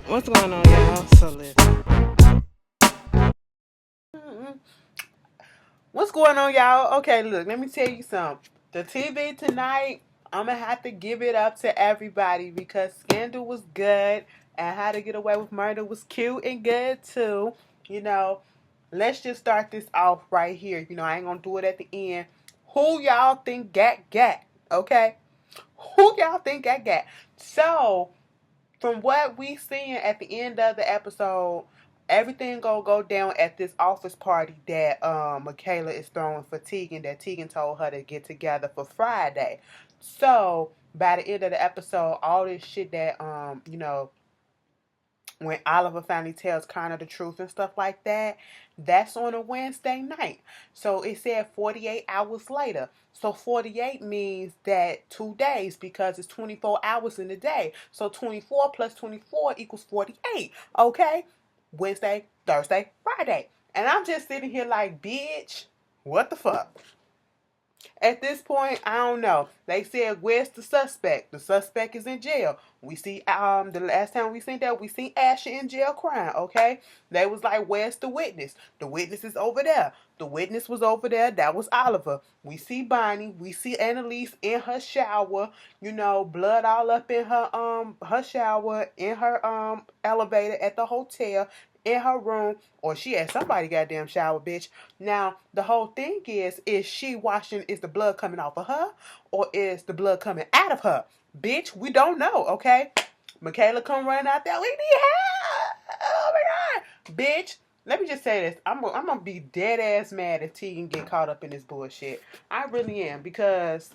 What's going on, y'all? So listen. What's going on, y'all? Okay, look, let me tell you something. The TV tonight, I'm gonna have to give it up to everybody because Scandal was good and How to Get Away with Murder was cute and good too. You know, let's just start this off right here. I ain't gonna do it at the end. Who y'all think gat? Okay? Who y'all think gat? So, from what we seeing at the end of the episode, everything gonna go down at this office party that Michaela is throwing for Tegan, that Tegan told her to get together for Friday. So by the end of the episode, all this shit that when Oliver finally tells Connor the truth and stuff like that, that's on a Wednesday night. So it said 48 hours later. So 48 means that 2 days because it's 24 hours in a day. So 24 plus 24 equals 48. Okay? Wednesday, Thursday, Friday. And I'm just sitting here like, bitch, what the fuck? At this point, I don't know. They said, "Where's the suspect?" The suspect is in jail. We see the last time we seen that, we seen Asher in jail crying. Okay, they was like, "Where's the witness?" The witness is over there. The witness was over there. That was Oliver. We see Bonnie. We see Annalise in her shower. Blood all up in her shower, in her elevator at the hotel, in her room, or she had somebody goddamn shower, bitch. Now, the whole thing is she washing, is the blood coming off of her, or is the blood coming out of her? Bitch, we don't know, okay? Michaela come running out there, we need help! Oh my God! Bitch, let me just say this. I'm gonna be dead ass mad if Tegan get caught up in this bullshit. I really am, because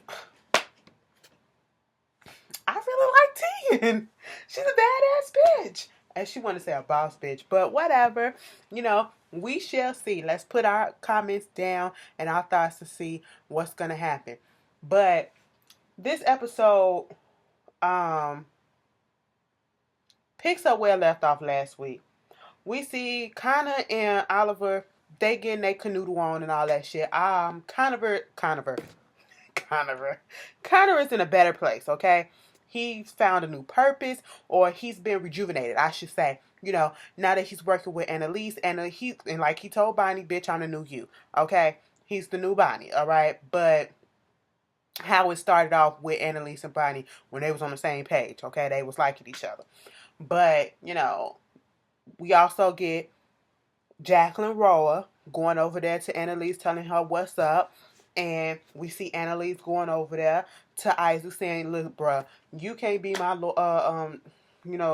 I really like Tegan. She's a badass bitch. And she want to say a boss bitch, but whatever. We shall see. Let's put our comments down and our thoughts to see what's gonna happen. But this episode picks up where I left off last week. We see Connor and Oliver, they getting their canoodle on and all that shit. Connor is in a better place, okay? He's found a new purpose, or he's been rejuvenated, I should say. Now that he's working with Annalise, and like he told Bonnie, bitch, I'm the new you, okay? He's the new Bonnie, all right? But how it started off with Annalise and Bonnie when they was on the same page, okay? They was liking each other. But, we also get Jacqueline Roa going over there to Annalise, telling her what's up. And we see Annalise going over there to Isaac saying, "Look, bruh, you can't be my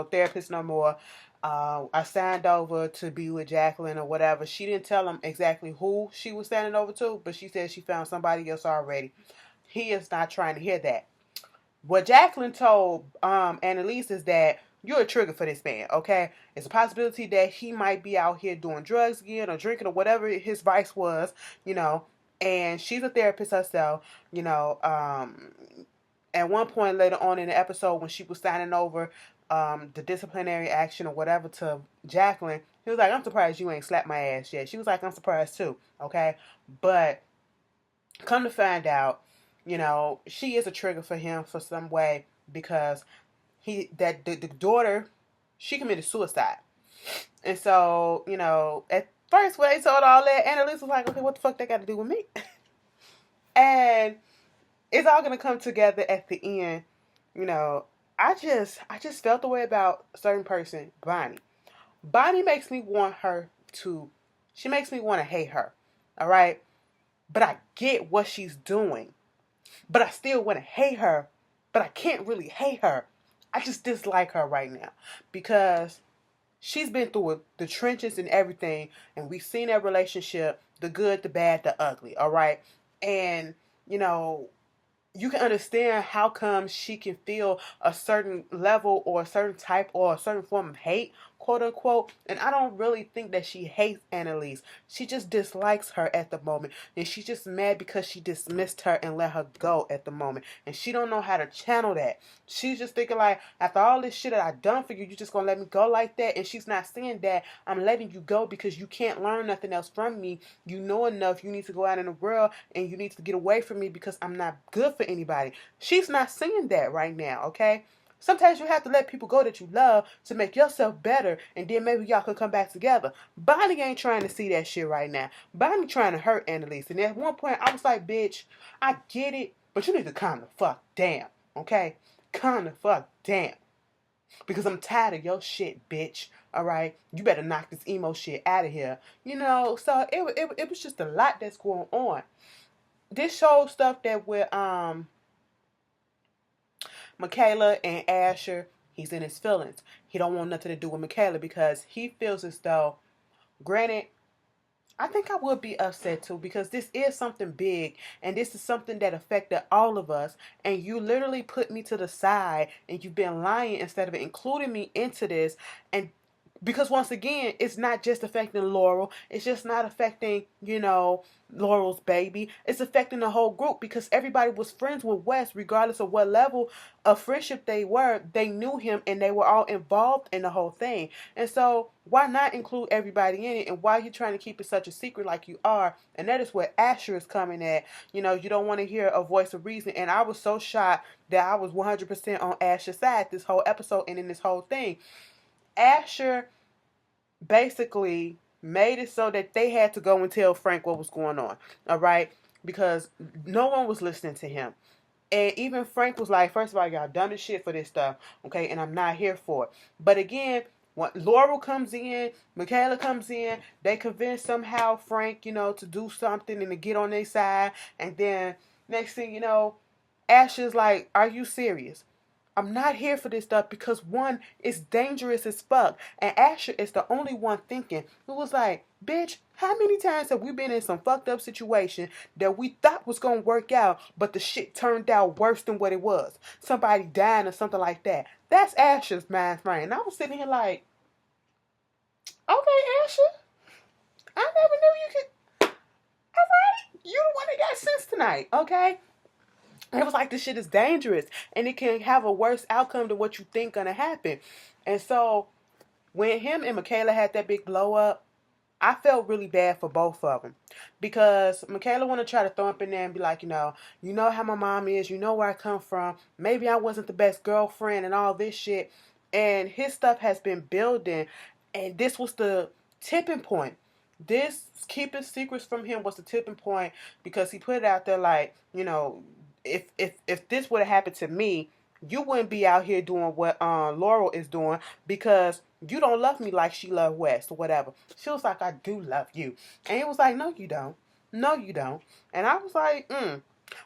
therapist no more. I signed over to be with Jacqueline or whatever." She didn't tell him exactly who she was signing over to, but she said she found somebody else already. He is not trying to hear that. What Jacqueline told Annalise is that you're a trigger for this man, okay? It's a possibility that he might be out here doing drugs again or drinking or whatever his vice was, and she's a therapist herself, at one point later on in the episode when she was signing over the disciplinary action or whatever to Jacqueline, he was like, "I'm surprised you ain't slapped my ass yet." She was like, "I'm surprised too," okay? But come to find out, she is a trigger for him for some way because the daughter, she committed suicide. And so, at first when they told all that, Annalise was like, "Okay, what the fuck that got to do with me?" And it's all gonna come together at the end. I just felt the way about a certain person, Bonnie. Bonnie makes me want her to, she makes me want to hate her. All right? But I get what she's doing. But I still want to hate her, but I can't really hate her. I just dislike her right now because she's been through the trenches and everything, and we've seen that relationship, the good, the bad, the ugly, all right? And, you can understand how come she can feel a certain level or a certain type or a certain form of hate, quote unquote. And I don't really think that she hates Annalise. She just dislikes her at the moment. And she's just mad because she dismissed her and let her go at the moment. And she don't know how to channel that. She's just thinking like, after all this shit that I done for you, you just gonna let me go like that? And she's not saying that I'm letting you go because you can't learn nothing else from me. You know enough. You need to go out in the world and you need to get away from me because I'm not good for anybody. She's not saying that right now, okay? Sometimes you have to let people go that you love to make yourself better, and then maybe y'all can come back together. Bonnie ain't trying to see that shit right now. Bonnie trying to hurt Annalise. And at one point, I was like, bitch, I get it, but you need to calm the fuck down, okay? Calm the fuck down. Because I'm tired of your shit, bitch. All right? You better knock this emo shit out of here. You know, so it was just a lot that's going on. This shows stuff that with Michaela and Asher, he's in his feelings. He don't want nothing to do with Michaela because he feels as though, granted, I think I would be upset too because this is something big and this is something that affected all of us, and you literally put me to the side and you've been lying instead of including me into this. And because once again, it's not just affecting Laurel. It's just not affecting, Laurel's baby. It's affecting the whole group because everybody was friends with Wes, regardless of what level of friendship they were. They knew him and they were all involved in the whole thing. And so why not include everybody in it? And why are you trying to keep it such a secret like you are? And that is where Asher is coming at. You don't want to hear a voice of reason. And I was so shocked that I was 100% on Asher's side this whole episode and in this whole thing. Asher basically made it so that they had to go and tell Frank what was going on, all right? Because no one was listening to him. And even Frank was like, first of all, y'all done the shit for this stuff, okay? And I'm not here for it. But again, when Laurel comes in, Michaela comes in, they convince somehow Frank, to do something and to get on their side. And then next thing you know, Asher's like, are you serious? I'm not here for this stuff because one, it's dangerous as fuck. And Asher is the only one thinking. It was like, bitch, how many times have we been in some fucked up situation that we thought was going to work out, but the shit turned out worse than what it was? Somebody dying or something like that. That's Asher's mind frame. And I was sitting here like, okay, Asher, I never knew you could. All right, you the one that got sense tonight, okay? It was like this shit is dangerous and it can have a worse outcome than what you think gonna happen. And so when him and Michaela had that big blow up, I felt really bad for both of them because Michaela want to try to throw up in there and be like, you know how my mom is, you know where I come from. Maybe I wasn't the best girlfriend and all this shit. And his stuff has been building, and this was the tipping point. This keeping secrets from him was the tipping point because he put it out there like, if this would have happened to me, you wouldn't be out here doing what Laurel is doing because you don't love me like she loved West or whatever. She was like, I do love you. And he was like, no, you don't. No, you don't. And I was like,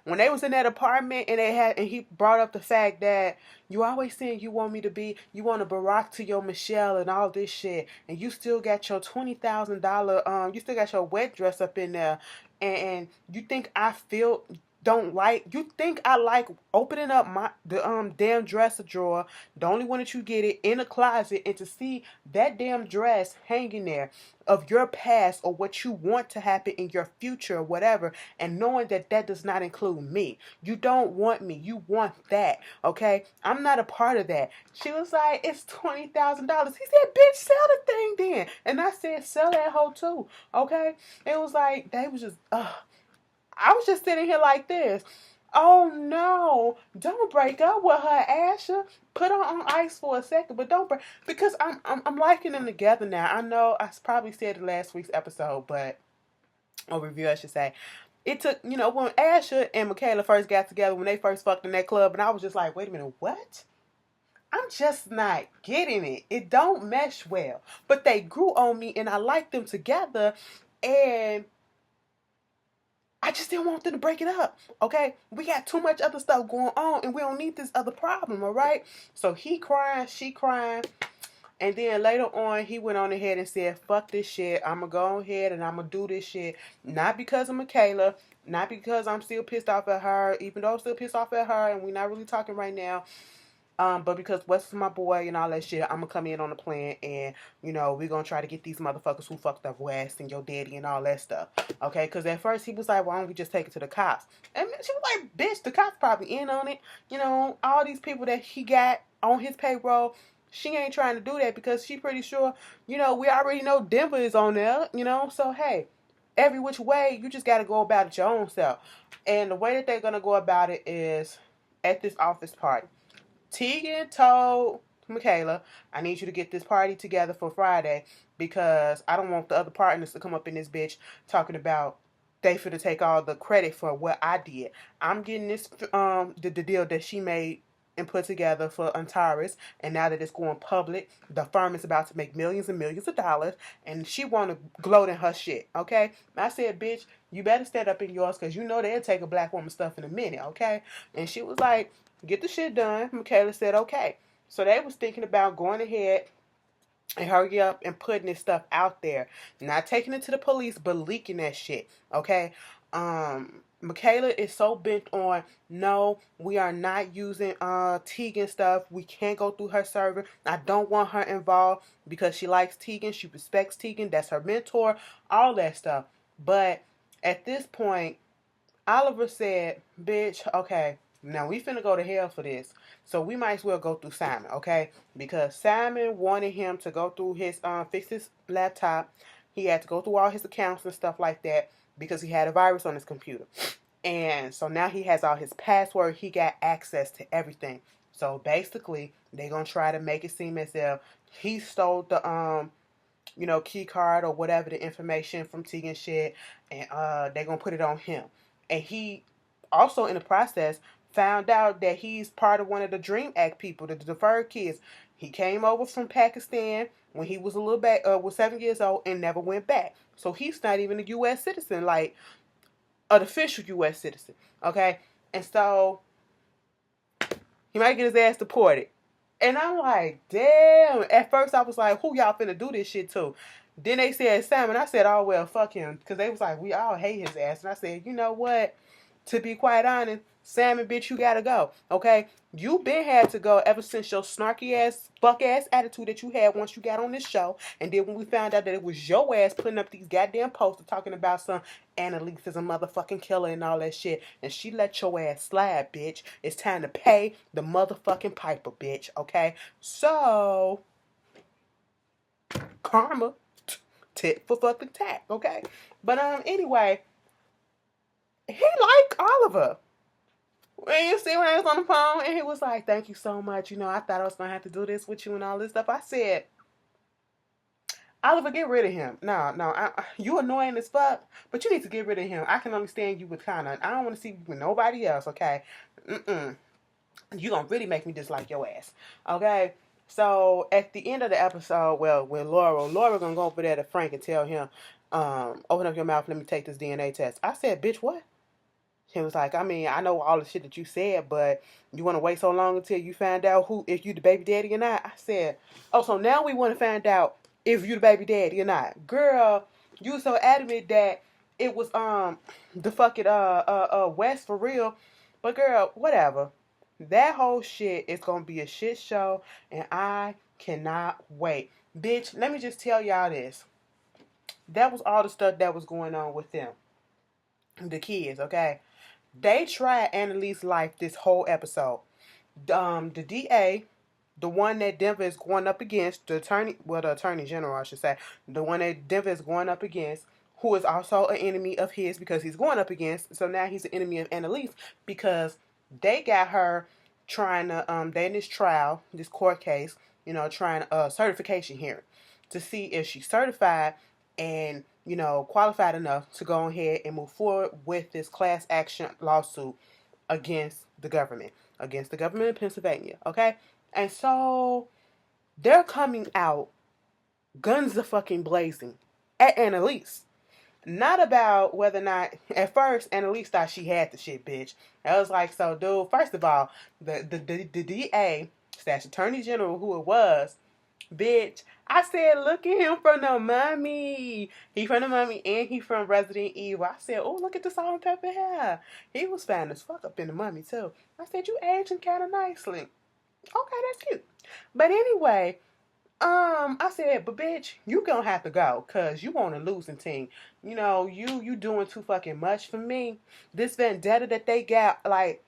When they was in that apartment and he brought up the fact that you always saying you want a Barack to your Michelle and all this shit, and you still got your $20,000, you still got your wet dress up in there, and you think you think I like opening up the damn dresser drawer, the only one that you get it in a closet, and to see that damn dress hanging there of your past or what you want to happen in your future or whatever, and knowing that does not include me. You don't want me. You want that, okay? I'm not a part of that. She was like, it's $20,000. He said, bitch, sell the thing then. And I said, sell that hoe too, okay? It was like, they was just, I was just sitting here like this. Oh no, don't break up with her, Asher. Put her on ice for a second, but don't break, because I'm liking them together now. I know I probably said it last week's episode, or review I should say. It took, when Asher and Michaela first got together, when they first fucked in that club, and I was just like, wait a minute, what? I'm just not getting it. It don't mesh well. But they grew on me and I liked them together, and I just didn't want them to break it up, okay? We got too much other stuff going on, and we don't need this other problem, all right? So he crying, she crying, and then later on, he went on ahead and said, fuck this shit. I'm going to go ahead and I'm going to do this shit. Not because of Michaela, not because I'm still pissed off at her, even though I'm still pissed off at her, and we're not really talking right now. But because Wes is my boy and all that shit, I'm going to come in on the plan and, we're going to try to get these motherfuckers who fucked up Wes and your daddy and all that stuff. Okay? Because at first he was like, why don't we just take it to the cops? And she was like, bitch, the cops probably in on it. All these people that he got on his payroll, she ain't trying to do that because she pretty sure, we already know Denver is on there, So, hey, every which way, you just got to go about it your own self. And the way that they're going to go about it is at this office party. Tegan told Michaela, I need you to get this party together for Friday because I don't want the other partners to come up in this bitch talking about they finna take all the credit for what I did. I'm getting this the deal that she made and put together for Antares, and now that it's going public, the firm is about to make millions and millions of dollars, and she want to gloat in her shit, okay? I said, bitch, you better stand up in yours, because you know they'll take a black woman stuff in a minute, okay? And she was like, get the shit done. Michaela said, okay. So they was thinking about going ahead and hurry up and putting this stuff out there. Not taking it to the police, but leaking that shit, okay? Michaela is so bent on, no, we are not using Tegan stuff. We can't go through her server. I don't want her involved because she likes Tegan. She respects Tegan. That's her mentor. All that stuff. But at this point, Oliver said, bitch, okay, now we finna go to hell for this. So we might as well go through Simon, okay? Because Simon wanted him to go through his, fix his laptop. He had to go through all his accounts and stuff like that because he had a virus on his computer. And so now he has all his passwords. He got access to everything. So basically, they're going to try to make it seem as if he stole the, key card or whatever, the information from Tegan shit. And they're going to put it on him. And he also, in the process, found out that he's part of one of the Dream Act people, the deferred kids. He came over from Pakistan when he was was 7 years old and never went back. So he's not even a U.S. citizen, like an official U.S. citizen, okay? And so he might get his ass deported. And I'm like, damn. At first I was like, who y'all finna do this shit to? Then they said Simon. I said, oh, well, fuck him. Because they was like, we all hate his ass. And I said, you know what? To be quite honest, Simon, bitch, you gotta go, okay? You been had to go ever since your snarky ass, fuck ass attitude that you had once you got on this show. And then when we found out that it was your ass putting up these goddamn posters talking about some Annalise is a motherfucking killer and all that shit. And she let your ass slide, bitch. It's time to pay the motherfucking piper, bitch, okay? So, karma, tit for fucking tat, okay? But, anyway, he liked Oliver. When you see when I was on the phone and he was like, thank you so much. I thought I was going to have to do this with you and all this stuff. I said, Oliver, get rid of him. No, you annoying as fuck, but you need to get rid of him. I can only stand you with Connor. I don't want to see you with nobody else, okay? You going to really make me dislike your ass, okay? So, at the end of the episode, well, when Laurel going to go over there to Frank and tell him, open up your mouth, let me take this DNA test. I said, bitch, what? He was like, I mean, I know all the shit that you said, but you want to wait so long until you find out if you the baby daddy or not? I said, oh, so now we want to find out if you the baby daddy or not. Girl, you so adamant that it was the fucking West for real. But girl, whatever. That whole shit is gonna be a shit show, and I cannot wait. Bitch, let me just tell y'all this. That was all the stuff that was going on with them. The kids, okay? They tried Annalise's life this whole episode. The DA, the one that Denver is going up against, the attorney general, I should say, the one that Denver is going up against, who is also an enemy of his because he's going up against, so now he's an enemy of Annalise because they got her trying to, they in this trial, this court case, trying a certification hearing to see if she's certified and qualified enough to go ahead and move forward with this class action lawsuit against the government of Pennsylvania, okay? And so they're coming out guns a fucking blazing at Annalise. Not about whether or not, at first, Annalise thought she had the shit, bitch. I was like, so, dude, first of all, the DA, / Attorney General, who it was, bitch, I said, look at him from the Mummy. He from the Mummy and he from Resident Evil. I said, oh, look at the salt and pepper hair. He was fine as fuck up in the Mummy, too. I said, you aging kind of nicely. Okay, that's cute. But anyway, I said, but bitch, you gonna have to go, cause you on a losing team. You doing too fucking much for me. This vendetta that they got, like,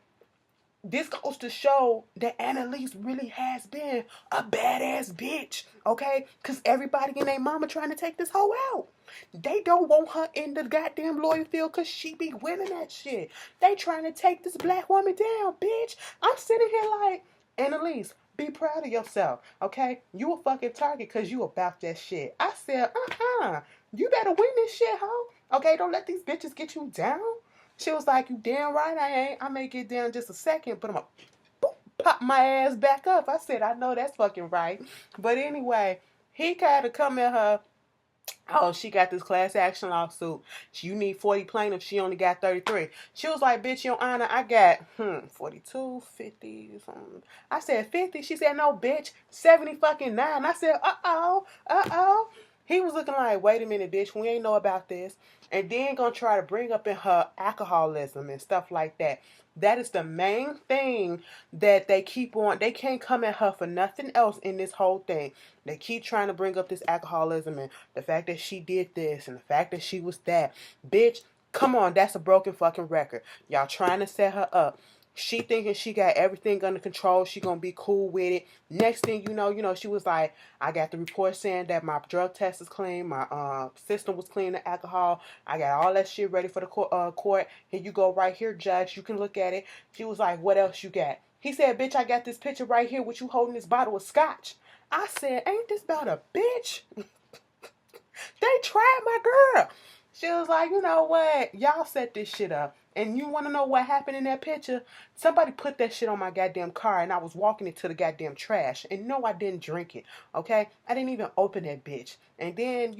this goes to show that Annalise really has been a badass bitch, okay? Because everybody and their mama trying to take this hoe out. They don't want her in the goddamn lawyer field because she be winning that shit. They trying to take this black woman down, bitch. I'm sitting here like, Annalise, be proud of yourself, okay? You a fucking target because you about that shit. I said, you better win this shit, hoe. Okay, don't let these bitches get you down. She was like, you damn right I ain't. I may get down just a second, but I'm gonna pop my ass back up. I said, I know that's fucking right. But anyway, he kind of come at her. Oh, she got this class action lawsuit. You need 40 plaintiffs. She only got 33. She was like, bitch, your honor, I got 42, 50, something. I said 50. She said, no, bitch, 70 fucking 9. I said, uh-oh. He was looking like, wait a minute, bitch, we ain't know about this. And then gonna try to bring up in her alcoholism and stuff like that. That is the main thing that they keep on. They can't come at her for nothing else in this whole thing. They keep trying to bring up this alcoholism and the fact that she did this and the fact that she was that. Bitch, come on, that's a broken fucking record. Y'all trying to set her up. She thinking she got everything under control. She gonna be cool with it. Next thing you know, she was like, I got the report saying that my drug test is clean. My system was clean of alcohol. I got all that shit ready for the court. Here you go right here, judge. You can look at it. She was like, what else you got? He said, bitch, I got this picture right here with you holding this bottle of scotch. I said, ain't this about a bitch? They tried my girl. She was like, you know what? Y'all set this shit up. And you want to know what happened in that picture? Somebody put that shit on my goddamn car and I was walking it to the goddamn trash. And no, I didn't drink it. Okay? I didn't even open that bitch. And then,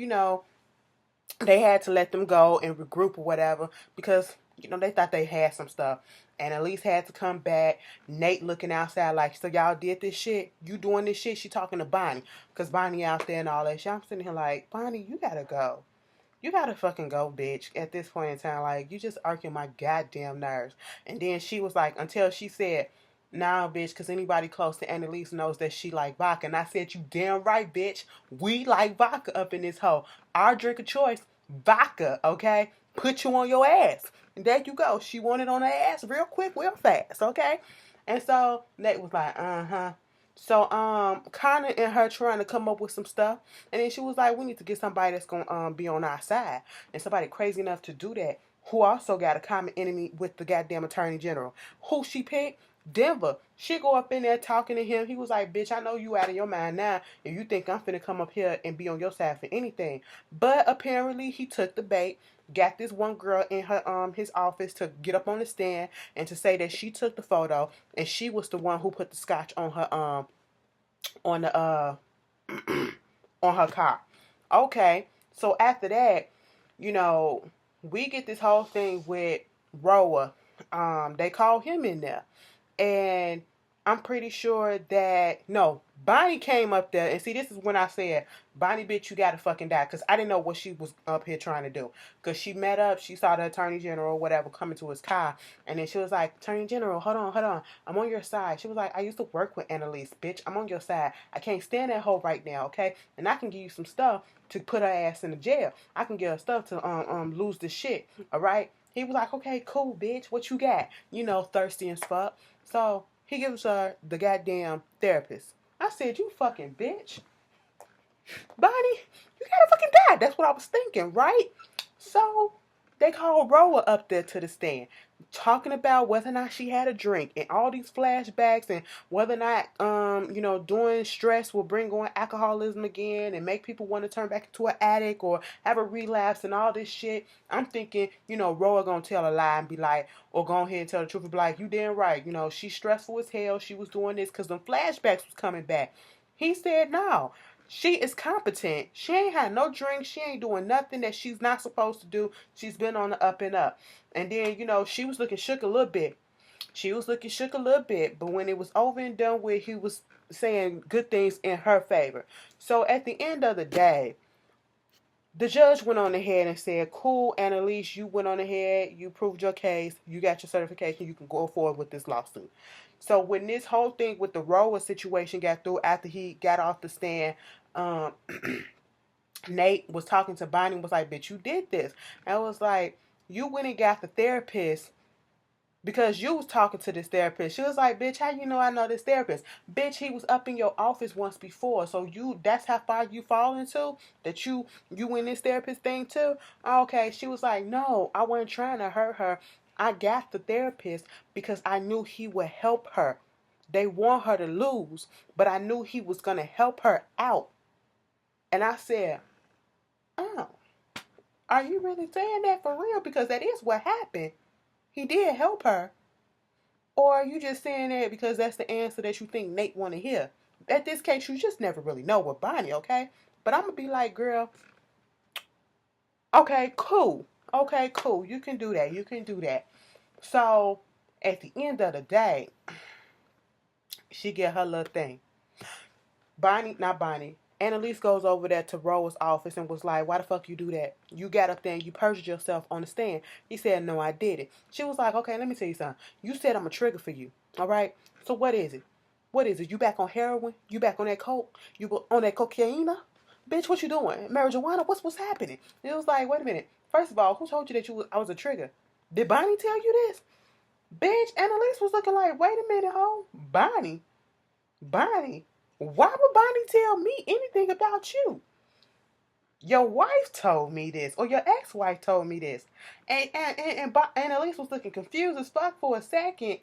they had to let them go and regroup or whatever because, they thought they had some stuff. And Annalise had to come back. Nate looking outside like, so y'all did this shit? You doing this shit? She talking to Bonnie. Because Bonnie out there and all that shit. I'm sitting here like, Bonnie, you gotta go. You gotta fucking go, bitch. At this point in time, like, you just irking my goddamn nerves. And then she was like, until she said, nah, bitch, because anybody close to Annalise knows that she like vodka. And I said, you damn right, bitch. We like vodka up in this hole. Our drink of choice, vodka, okay? Put you on your ass. And there you go. She wanted on her ass real quick, real fast, okay? And so Nate was like, uh-huh. So Connor and her trying to come up with some stuff, and then she was like, "We need to get somebody that's gonna be on our side, and somebody crazy enough to do that, who also got a common enemy with the goddamn attorney general. Who she picked? Denver. She go up in there talking to him. He was like, "Bitch, I know you out of your mind now, and you think I'm finna come up here and be on your side for anything." But apparently, he took the bait. Got this one girl in her his office to get up on the stand and to say that she took the photo and she was the one who put the scotch on her on the on her car. Okay, so after that, we get this whole thing with Roa. They call him in there, and I'm pretty sure that no, Bonnie came up there and see. This is when I said, Bonnie, bitch, you gotta fucking die, because I didn't know what she was up here trying to do. Because she met up, she saw the attorney general or whatever coming to his car, and then she was like, Attorney General, hold on, I'm on your side. She was like, I used to work with Annalise, bitch, I'm on your side. I can't stand that hoe right now, okay? And I can give you some stuff to put her ass in the jail. I can give her stuff to lose the shit, all right? He was like, okay, cool, bitch, what you got? Thirsty as fuck. So he gives her the goddamn therapist. I said, you fucking bitch. Bonnie, you gotta fucking die. That's what I was thinking, right? So they called Roa up there to the stand, talking about whether or not she had a drink and all these flashbacks and whether or not, doing stress will bring on alcoholism again and make people want to turn back into an addict or have a relapse and all this shit. I'm thinking, Roa gonna tell a lie and be like, or go ahead and tell the truth and be like, you damn right, she's stressful as hell. She was doing this because them flashbacks was coming back. He said, no. She is competent. She ain't had no drink. She ain't doing nothing that she's not supposed to do. She's been on the up and up. And then, she was looking shook a little bit. But when it was over and done with, he was saying good things in her favor. So at the end of the day, the judge went on ahead and said, cool, Annalise, you went on ahead. You proved your case. You got your certification. You can go forward with this lawsuit. So when this whole thing with the Roa situation got through after he got off the stand, Nate was talking to Bonnie and was like, bitch, you did this. And I was like, you went and got the therapist because you was talking to this therapist. She was like, bitch, how you know I know this therapist? Bitch, he was up in your office once before. So that's how far you fall into? That you in this therapist thing too? Okay. She was like, no, I wasn't trying to hurt her. I got the therapist because I knew he would help her. They want her to lose, but I knew he was going to help her out. And I said, oh, are you really saying that for real? Because that is what happened. He did help her. Or are you just saying that because that's the answer that you think Nate want to hear? At this case, you just never really know with Bonnie, okay? But I'm going to be like, girl, okay, cool. Okay, cool. You can do that. You can do that. So, at the end of the day, she get her little thing. Not Bonnie. Annalise goes over there to Rose's office and was like, why the fuck you do that? You got up there and you perjured yourself on the stand. He said, no, I didn't. She was like, okay, let me tell you something. You said I'm a trigger for you. All right? So what is it? What is it? You back on heroin? You back on that coke? You on that cocaine? Bitch, what you doing? Marijuana? What's happening? It was like, wait a minute. First of all, who told you that I was a trigger? Did Bonnie tell you this? Bitch, Annalise was looking like, wait a minute, ho. Bonnie. Why would Bonnie tell me anything about you? Your wife told me this, or your ex-wife told me this. And Annalise was looking confused as fuck for a second.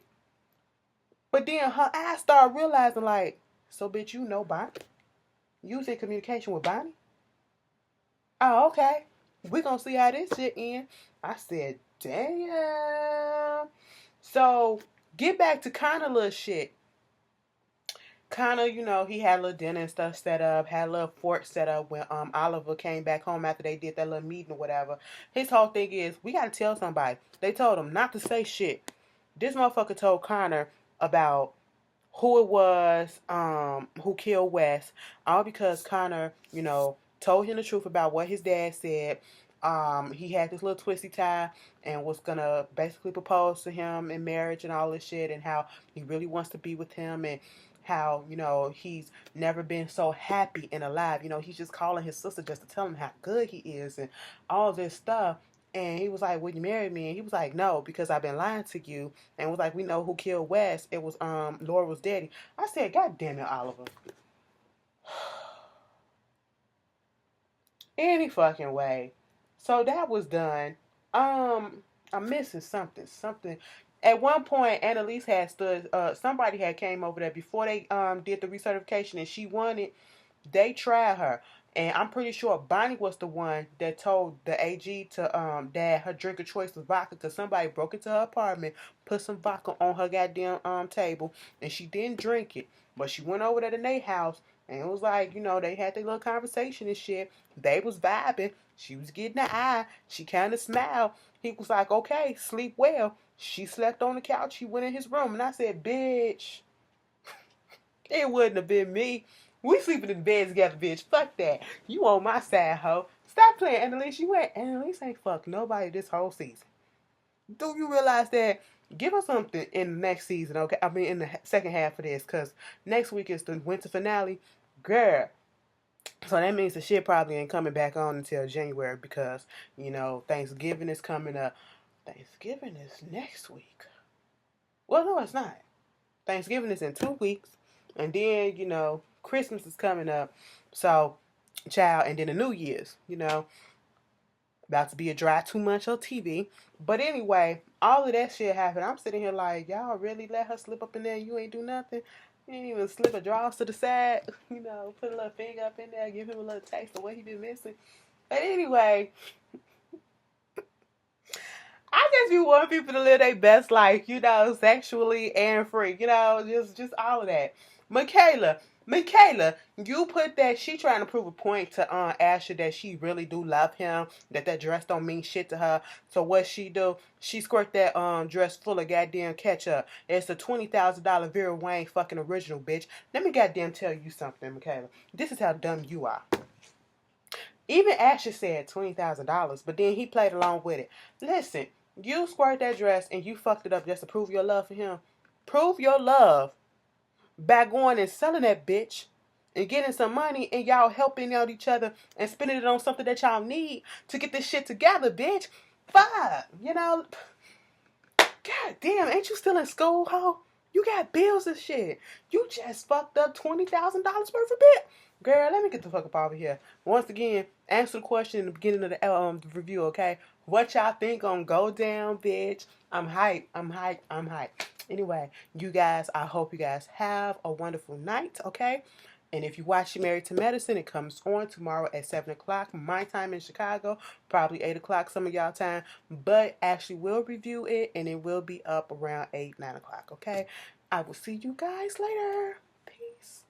But then her eyes started realizing, like, so bitch, you know Bonnie? You was in communication with Bonnie? Oh, okay. We gonna see how this shit ends. I said, damn. So, get back to kind of little shit. Kind of, he had a little dinner and stuff set up, had a little fort set up when Oliver came back home after they did that little meeting or whatever. His whole thing is, we gotta tell somebody. They told him not to say shit. This motherfucker told Connor about who it was who killed Wes, all because Connor, told him the truth about what his dad said. He had this little twisty tie and was gonna basically propose to him in marriage and all this shit, and how he really wants to be with him, and how, he's never been so happy and alive. He's just calling his sister just to tell him how good he is and all this stuff. And he was like, would you marry me? And he was like, no, because I've been lying to you. And was like, we know who killed Wes. It was Laurel's daddy. I said, God damn it, Oliver. Any fucking way. So that was done. I'm missing something. Something. At one point, Annalise had stood. Somebody had came over there before they did the recertification, and she won it. They tried her, and I'm pretty sure Bonnie was the one that told the AG to that her drink of choice was vodka, because somebody broke into her apartment, put some vodka on her goddamn table, and she didn't drink it. But she went over there to Nate's house, and it was like, they had their little conversation and shit. They was vibing. She was getting the eye. She kind of smiled. He was like, okay, sleep well. She slept on the couch. He went in his room. And I said, bitch, it wouldn't have been me. We sleeping in bed together, bitch. Fuck that. You on my side, ho. Stop playing, Annalise. Annalise ain't fucked nobody this whole season. Do you realize that? Give us something in the next season, okay? I mean, in the second half of this, because next week is the winter finale. Girl. So that means the shit probably ain't coming back on until January, because, Thanksgiving is coming up. Thanksgiving is next week. Well, no, it's not. Thanksgiving is in 2 weeks. And then, Christmas is coming up. So, child, and then the New Year's, about to be a dry 2 months on TV. But anyway, all of that shit happened. I'm sitting here like, y'all really let her slip up in there and you ain't do nothing? You ain't even slip a drawers to the side, put a little finger up in there, give him a little taste of what he been missing. But anyway, I just be wanting people to live their best life, sexually and free, just all of that. Michaela, you put that she trying to prove a point to Asher that she really do love him, that dress don't mean shit to her. So what she do? She squirt that dress full of goddamn ketchup. It's a $20,000 Vera Wang fucking original, bitch. Let me goddamn tell you something, Michaela. This is how dumb you are. Even Asher said $20,000, but then he played along with it. Listen, you squirt that dress and you fucked it up just to prove your love for him. Prove your love by going and selling that bitch and getting some money and y'all helping out each other and spending it on something that y'all need to get this shit together, bitch. Fuck. God damn, ain't you still in school, ho? You got bills and shit. You just fucked up $20,000 worth of bit. Girl, let me get the fuck up over here. Once again, answer the question in the beginning of the review, okay? What y'all think gonna go down, bitch? I'm hype. I'm hype. I'm hype. Anyway, you guys, I hope you guys have a wonderful night, okay? And if you watch Married to Medicine, it comes on tomorrow at 7 o'clock, my time in Chicago, probably 8 o'clock, some of y'all time. But Ashley will review it, and it will be up around 8, 9 o'clock, okay? I will see you guys later. Peace.